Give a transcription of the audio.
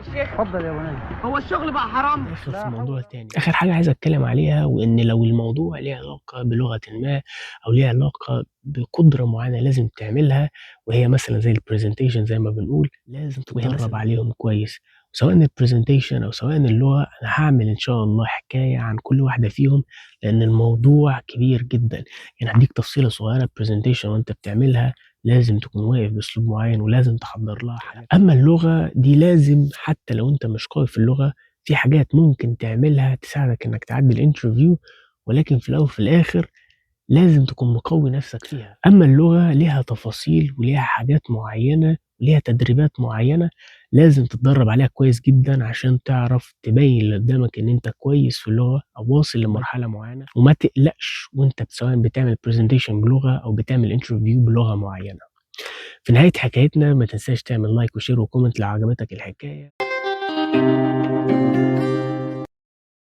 الشيخ. اتفضل يا بني. هو الشغل بقى حرام؟ ندخل في موضوع تاني. آخر حاجة عايز أتكلم عليها، وإن لو الموضوع ليه علاقة بلغةٍ ما أو ليه علاقة بقدرة معينة لازم تعملها، وهي مثلًا زي الpresentation زي ما بنقول، لازم تتدرب عليهم كويس، سواء الpresentation أو سواء اللغة. أنا هاعمل إن شاء الله حكاية عن كل واحدة فيهم، لأن الموضوع كبير جدًا. يعني هادّيك تفصيلة صغيرة الpresentation وأنت بتعملها لازم تكون واقف بأسلوب معين ولازم تحضّر لها حاجات. أمّا اللغة دي لازم حتى لو أنت مش قوي في اللغة، في حاجات ممكن تعملها تساعدك إنك تعدّي الinterview، ولكن في الأول وفي الآخر لازم تكون مقوّي نفسك فيها. أمّا اللغة ليها تفاصيل وليها حاجات معيّنة وليها تدريبات معيّنة لازم تتدرّب عليها كويس جدًا عشان تعرف تبيّن اللي قدّامك إن أنت كويس في اللغة أو واصل لمرحلة معيّنة، وما تقلقش وأنت سواء بتعمل presentation بلغة أو بتعمل interview بلغة معيّنة. في نهاية حكايتنا ما تنساش تعمل لايك وشير وكومنت لو عجبتك الحكاية.